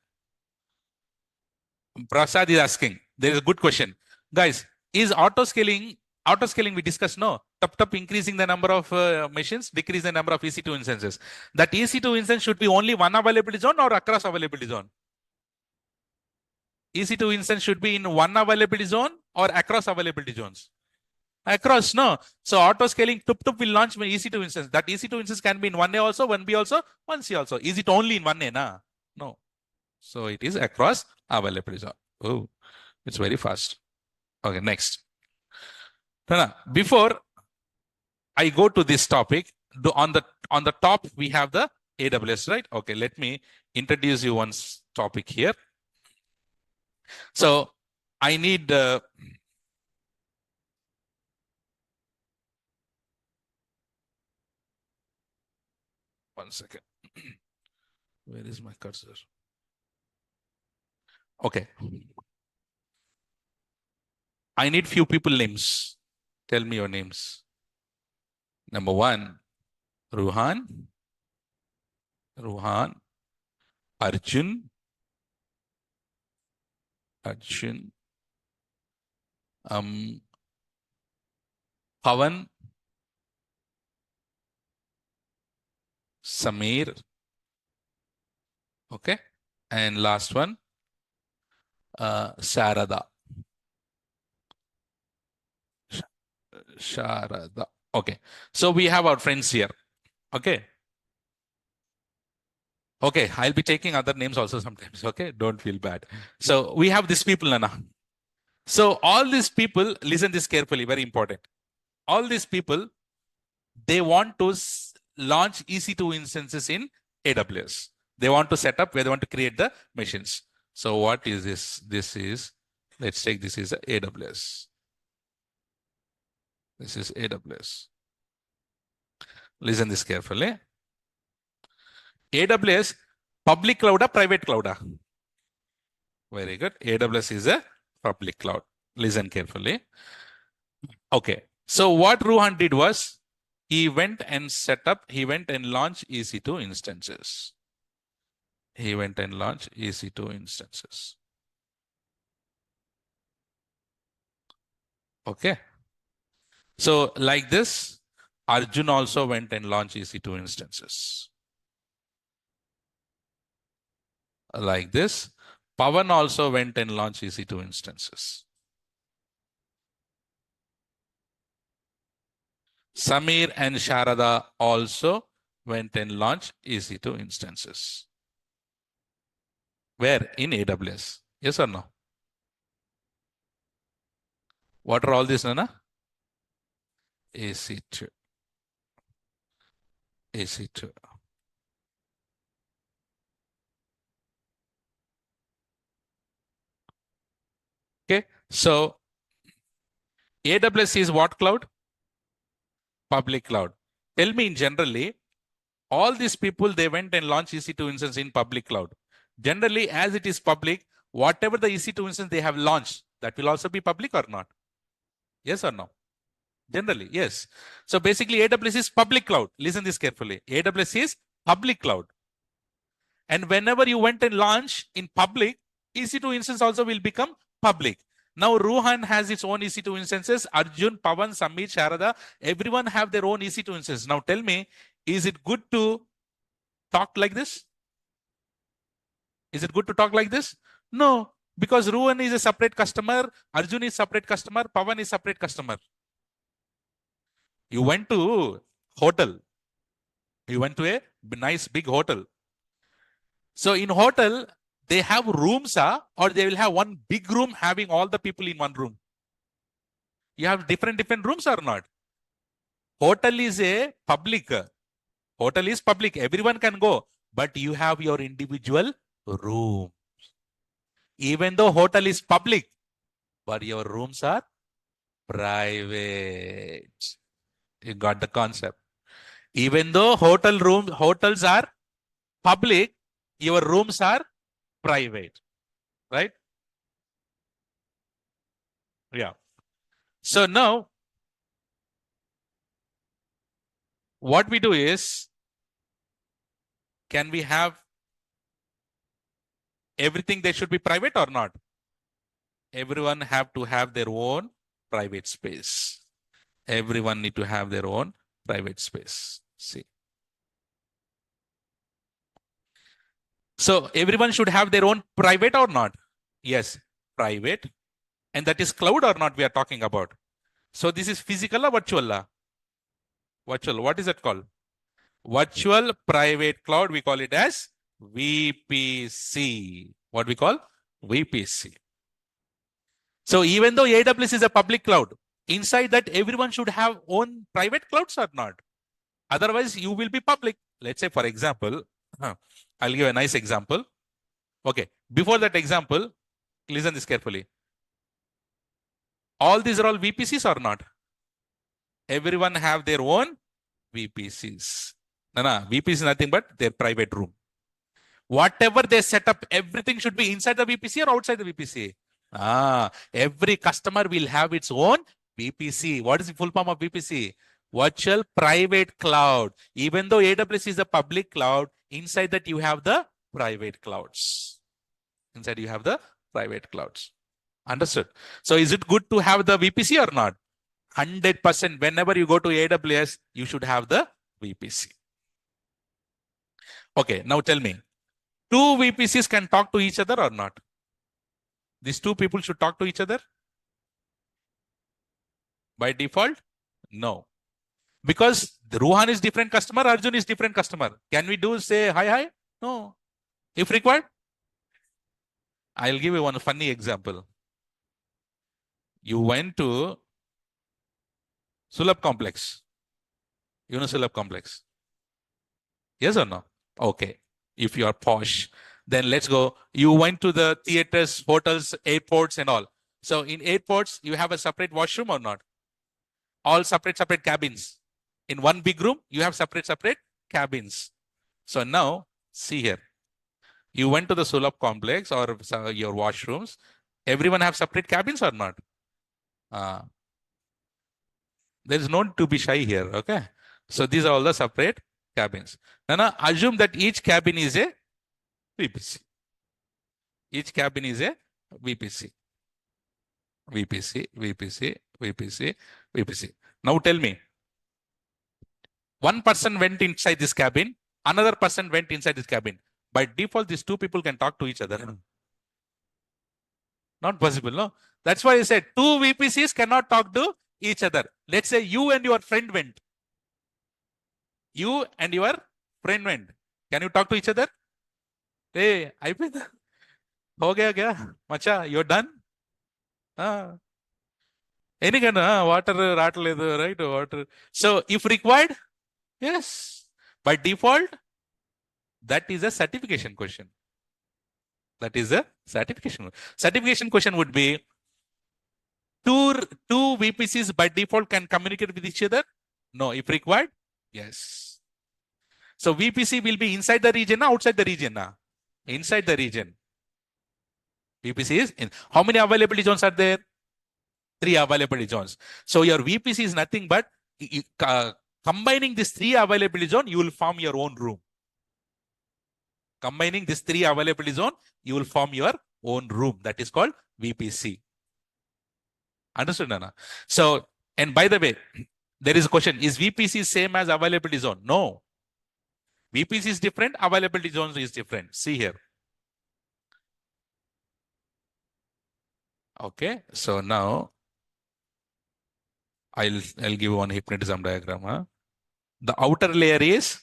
Prasad is asking. There is a good question. Guys, is auto-scaling we discussed, no? Top increasing the number of machines, decrease the number of EC2 instances. That EC2 instance should be only one availability zone or across availability zone? EC2 instance should be in one availability zone or across availability zones? Across, no. So auto scaling tup will launch my EC2 instance. That EC2 instance can be in 1A also, 1B also, 1C also. Is it only in 1A? Na? No. So it is across availability. Oh, it's very fast. Okay, next. Before I go to this topic, on the top we have the AWS, right? Okay, let me introduce you one topic here. So I need 1 second. Where is my cursor? Okay. I need few people names. Tell me your names. Number 1, Ruhan, Arjun, Pavan, Samir, okay, and last one, Sharada. Sharada. Okay, so we have our friends here. Okay. Okay, I'll be taking other names also sometimes. Okay, don't feel bad. So we have these people, Nana. So all these people, listen this carefully, very important. All these people, they want to launch EC2 instances in AWS. They want to set up where they want to create the machines. So what is this? This is, let's take this is AWS. This is AWS. Listen this carefully. AWS, public cloud or private cloud? Very good. AWS is a public cloud. Listen carefully. Okay. So what Ruhan did was, he went and launched EC2 instances. Okay. So like this, Arjun also went and launched EC2 instances. Like this, Pavan also went and launched EC2 instances. Samir and Sharada also went and launched EC2 instances. Where? In AWS. Yes or no? What are all these, Nana? EC2. Okay. So AWS is what cloud? Public cloud. Tell me in generally, all these people, they went and launched EC2 instance in public cloud. Generally, as it is public, whatever the EC2 instance they have launched, that will also be public or not? Yes or no? Generally, yes. So basically, AWS is public cloud. Listen this carefully. AWS is public cloud. And whenever you went and launched in public, EC2 instance also will become public. Now, Ruhan has its own EC2 instances. Arjun, Pavan, Samir, Sharada, everyone have their own EC2 instances. Now, tell me, is it good to talk like this? Is it good to talk like this? No, because Ruhan is a separate customer, Arjun is separate customer, Pavan is separate customer. You went to hotel. You went to a nice big hotel. So in hotel, they have rooms, or they will have one big room having all the people in one room. You have different rooms or not? Hotel is a public. Hotel is public. Everyone can go. But you have your individual room. Even though hotel is public, but your rooms are private. You got the concept. Even though hotels are public, your rooms are private. Right? Yeah. So now, what we do is, can we have everything they should be private or not? Everyone have to have their own private space. Everyone need to have their own private space. See. So everyone should have their own private or not? Yes, private. And that is cloud or not we are talking about. So this is physical or virtual? Virtual. What is that called? Virtual private cloud. We call it as VPC. What we call? VPC. So even though AWS is a public cloud, inside that everyone should have own private clouds or not? Otherwise, you will be public. Let's say, for example, I'll give a nice example. Okay. Before that example, listen this carefully. All these are all VPCs or not? Everyone have their own VPCs. No, VPC is nothing but their private room. Whatever they set up, everything should be inside the VPC or outside the VPC? Every customer will have its own VPC. What is the full form of VPC? Virtual private cloud. Even though AWS is a public cloud, inside that you have the private clouds. Inside you have the private clouds. Understood? So is it good to have the VPC or not? 100%. Whenever you go to AWS, you should have the VPC. Okay, now tell me, two VPCs can talk to each other or not? These two people should talk to each other? By default? No. Because Ruhan is different customer, Arjun is different customer. Can we say hi? No. If required? I'll give you one funny example. You went to Sulabh complex. You know Sulabh complex? Yes or no? Okay. If you are posh, then let's go. You went to the theaters, hotels, airports and all. So in airports, you have a separate washroom or not? All separate cabins. In one big room, you have separate cabins. So now, see here. You went to the Sulabh complex or your washrooms. Everyone have separate cabins or not? There is no need to be shy here, okay? So these are all the separate cabins. Now assume that each cabin is a VPC. Each cabin is a VPC. VPC. Now tell me, one person went inside this cabin, another person went inside this cabin. By default, these two people can talk to each other. Not possible, no? That's why I said two VPCs cannot talk to each other. Let's say you and your friend went. You and your friend went. Can you talk to each other? Hey, I been. Ho gaya kya? Macha, you're done? Any kind of water rattle, right? Water. So if required, yes. By default, that is a certification question. That is a certification. Certification question would be two VPCs by default can communicate with each other? No. If required, yes. So VPC will be inside the region, outside the region? Inside the region. VPC is in. How many availability zones are there? 3 availability zones. So your VPC is nothing but combining these 3 availability zones, you will form your own room. Combining these 3 availability zones, you will form your own room. That is called VPC. Understood, Nana? So, and by the way, there is a question. Is VPC same as availability zone? No. VPC is different. Availability zone is different. See here. Okay. So now I'll give one hypnotism diagram. The outer layer is,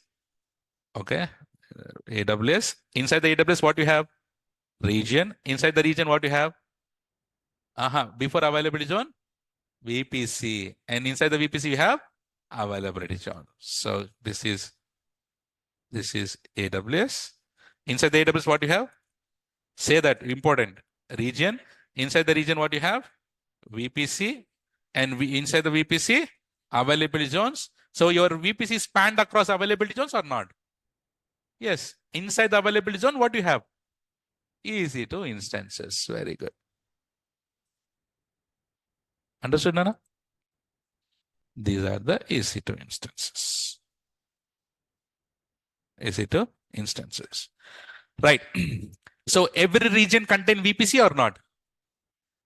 okay, AWS. Inside the AWS, what you have? Region. Inside the region, what you have? Before availability zone, VPC. And inside the VPC, you have availability zone. So this is AWS. Inside the AWS, what you have? Say that, important. Region. Inside the region, what you have? VPC. And inside the VPC, availability zones. So your VPC spanned across availability zones or not? Yes. Inside the availability zone, what do you have? EC2 instances. Very good. Understood, Nana? These are the EC2 instances. EC2 instances. Right. So every region contain VPC or not?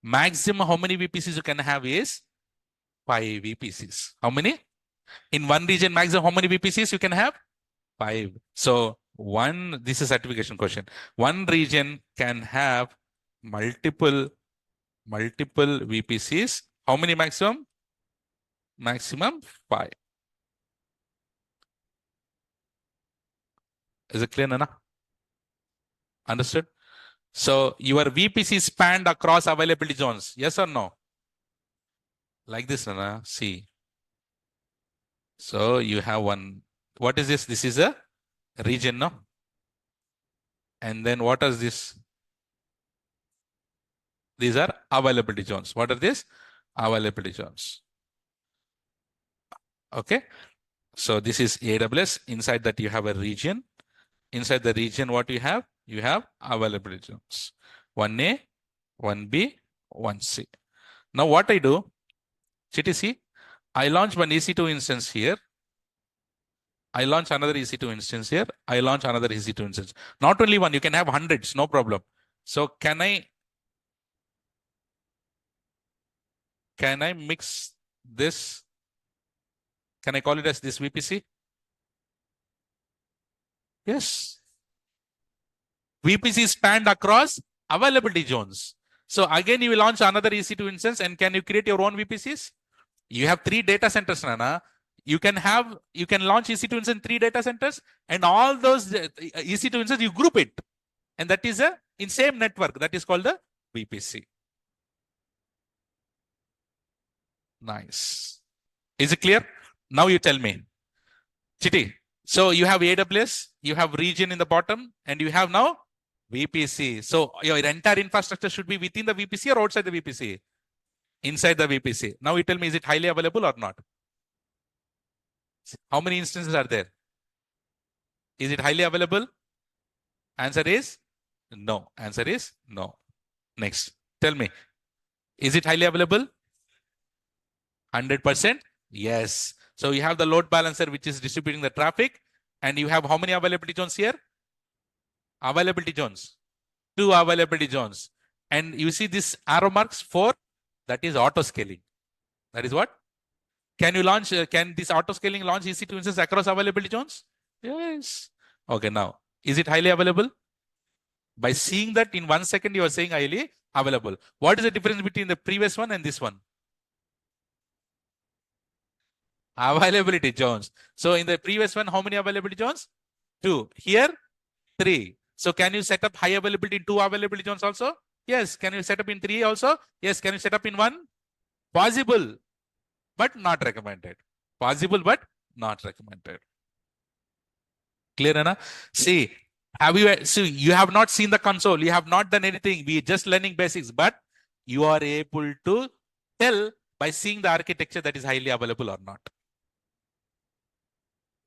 Maximum how many VPCs you can have is 5 VPCs. How many? In one region, maximum how many VPCs you can have? 5. So this is certification question. One region can have multiple VPCs. How many maximum? Maximum 5. Is it clear, Nana? Understood? So your VPC spanned across availability zones. Yes or no? Like this, Nana. See. So you have one. What is this? This is a region, no? And then what is this? These are availability zones. What are these? Availability zones. Okay. So this is AWS. Inside that you have a region. Inside the region, what you have? You have availability zones. 1A, 1B, 1C. Now what I do? GTC, I launch one EC2 instance here. I launch another EC2 instance here. I launch another EC2 instance. Not only one, you can have hundreds, no problem. So can I mix this? Can I call it as this VPC? Yes. VPC spanned across availability zones. So again, you will launch another EC2 instance, and can you create your own VPCs? You have 3 data centers, Nana. You can launch EC2 instance in 3 data centers, and all those EC2 instances you group it, and that is in same network. That is called the VPC. Nice. Is it clear? Now you tell me, Chitty. So you have AWS, you have region in the bottom, and you have now VPC. So your entire infrastructure should be within the VPC or outside the VPC? Inside the VPC. Now you tell me, is it highly available or not? How many instances are there? Is it highly available? Answer is no. Answer is no. Next. Tell me, is it highly available? 100%? Yes. So you have the load balancer, which is distributing the traffic. And you have how many availability zones here? Availability zones. 2 availability zones. And you see this arrow marks 4? That is auto scaling. That is what? Can you launch, can this auto scaling launch EC2 instances across availability zones? Yes. Okay, now, is it highly available? By seeing that in 1 second, you are saying highly available. What is the difference between the previous one and this one? Availability zones. So in the previous one, how many availability zones? 2. Here, 3. So can you set up high availability in 2 availability zones also? Yes. Can you set up in 3 also? Yes. Can you set up in 1? Possible, but not recommended. Possible, but not recommended. Clear, Anna? See, you have not seen the console. You have not done anything. We are just learning basics, but you are able to tell by seeing the architecture that is highly available or not.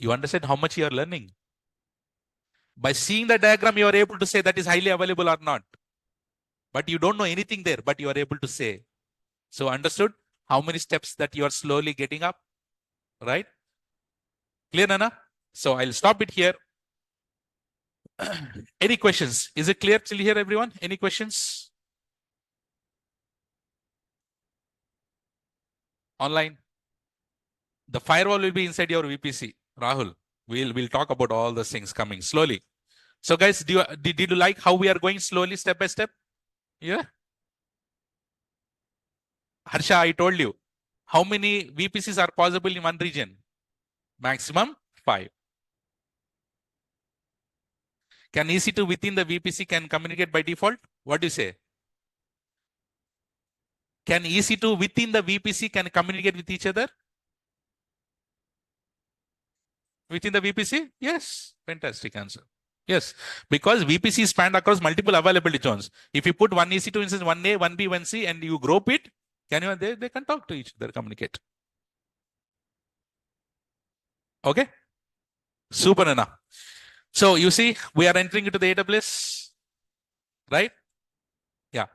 You understand how much you are learning? By seeing the diagram, you are able to say that is highly available or not. But you don't know anything there, but you are able to say. So understood how many steps that you are slowly getting up, right? Clear, Nana? So I'll stop it here. Any questions? Is it clear till here, everyone? Any questions? Online. The firewall will be inside your VPC. Rahul, we'll talk about all those things coming slowly. So guys, did you like how we are going slowly, step by step? Yeah. Harsha, I told you, how many VPCs are possible in one region? Maximum 5. Can EC2 within the VPC can communicate by default? What do you say? Can EC2 within the VPC can communicate with each other? Within the VPC? Yes. Fantastic answer. Yes. Because VPC is spanned across multiple availability zones. If you put one EC2 instance, 1A, 1B, 1C, and you group it, they can talk to each other, communicate. Okay? Super, Nana. So you see, we are entering into the AWS, right? Yeah.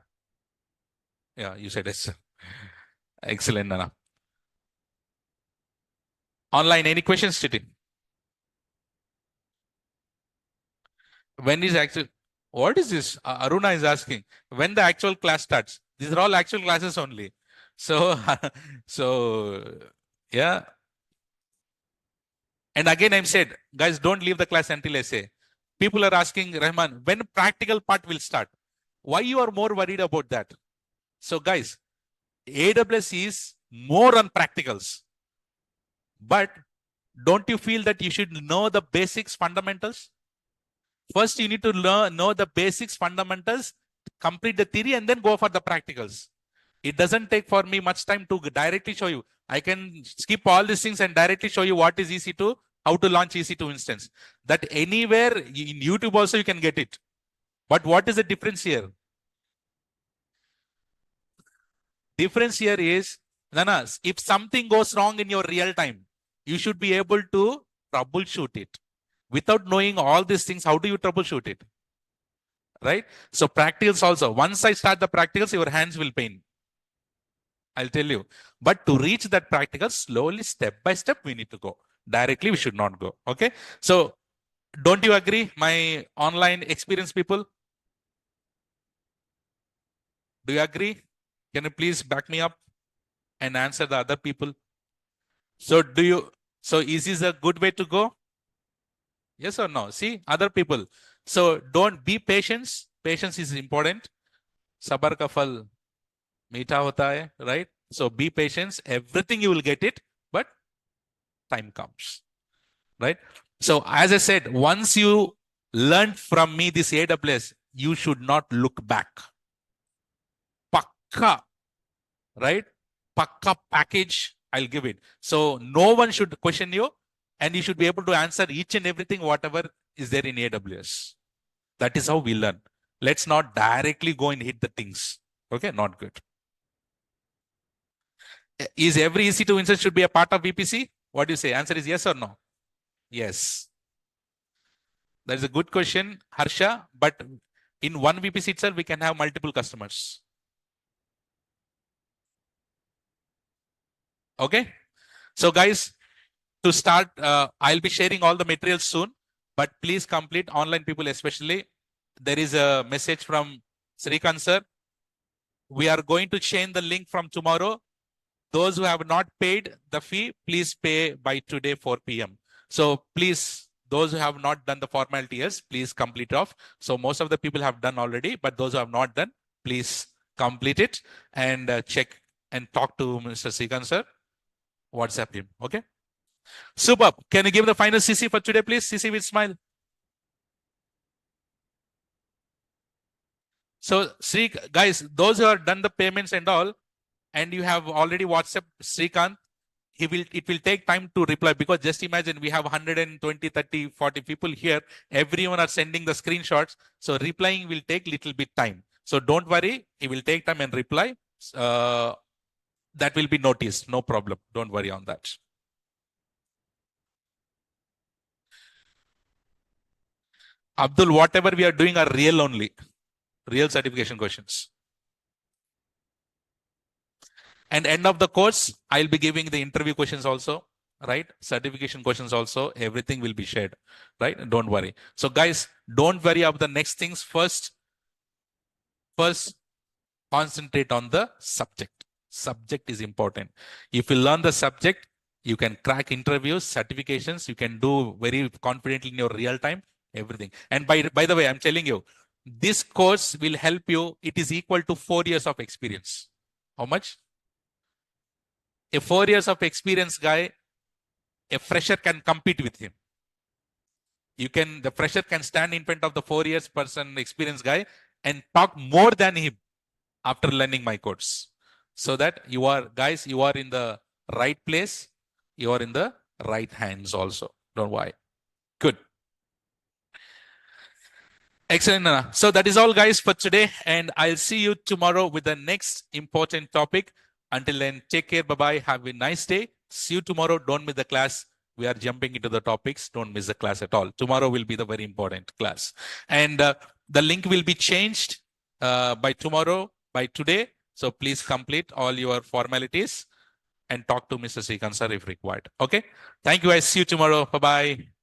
Yeah, you said yes. Excellent, Nana. Online, any questions, Chiti? When is actual, what is this? Aruna is asking, when the actual class starts? These are all actual classes only. So, yeah. And again, I'm said, guys, don't leave the class until I say. People are asking, Rahman, when practical part will start? Why you are more worried about that? So guys, AWS is more on practicals. But don't you feel that you should know the basics, fundamentals? First, you need to know the basics, fundamentals, complete the theory, and then go for the practicals. It doesn't take for me much time to directly show you. I can skip all these things and directly show you what is EC2, how to launch EC2 instance. That anywhere in YouTube also you can get it. But what is the difference here? Difference here is, Nana, if something goes wrong in your real time, you should be able to troubleshoot it. Without knowing all these things, how do you troubleshoot it? Right? So practicals also. Once I start the practicals, your hands will pain. I'll tell you. But to reach that practical, slowly, step by step, we need to go. Directly, we should not go. Okay? So don't you agree, my online experience people? Do you agree? Can you please back me up and answer the other people? So is this a good way to go? Yes or no? See, other people. So don't be patient. Patience is important. Sabar ka phal meetha hota hai, right? So be patient. Everything you will get it, but time comes, right? So as I said, once you learn from me this AWS, you should not look back. Pakka, right? Pakka package, I'll give it. So no one should question you, and you should be able to answer each and everything, whatever is there in AWS. That is how we learn. Let's not directly go and hit the things. Okay, not good. Is every EC2 instance should be a part of VPC? What do you say? Answer is yes or no? Yes. That is a good question, Harsha. But in one VPC itself, we can have multiple customers. Okay. So guys, to start, I'll be sharing all the materials soon, but please complete, online people especially. There is a message from Srikanth sir. We are going to change the link from tomorrow. Those who have not paid the fee, please pay by today 4 p.m. So please, those who have not done the formalities, please complete off. So most of the people have done already, but those who have not done, please complete it and check and talk to Mr. Srikanth sir. WhatsApp him. Okay. Super. Can you give the final CC for today, please? CC with smile. So, guys, those who have done the payments and all, and you have already WhatsApp Srikanth, it will take time to reply, because just imagine we have 120, 30, 40 people here. Everyone are sending the screenshots. So replying will take little bit time. So don't worry. It will take time and reply. That will be noticed. No problem. Don't worry on that. Abdul, whatever we are doing are real only. Real certification questions. And end of the course, I'll be giving the interview questions also, right? Certification questions also, everything will be shared, right? Don't worry. So guys, don't worry about the next things. First, concentrate on the subject. Subject is important. If you learn the subject, you can crack interviews, certifications, you can do very confidently in your real time, everything. And by the way, I'm telling you, this course will help you. It is equal to 4 years of experience. How much? A 4 years of experience guy, a fresher can compete with him. The fresher can stand in front of the 4 years person, experienced guy, and talk more than him after learning my course. So that you are in the right place. You are in the right hands also. Don't worry. Good. Excellent. So that is all, guys, for today. And I'll see you tomorrow with the next important topic. Until then, take care. Bye-bye. Have a nice day. See you tomorrow. Don't miss the class. We are jumping into the topics. Don't miss the class at all. Tomorrow will be the very important class. And the link will be changed by tomorrow, by today. So please complete all your formalities and talk to Mr. Srikanth sir if required. Okay. Thank you. I see you tomorrow. Bye-bye.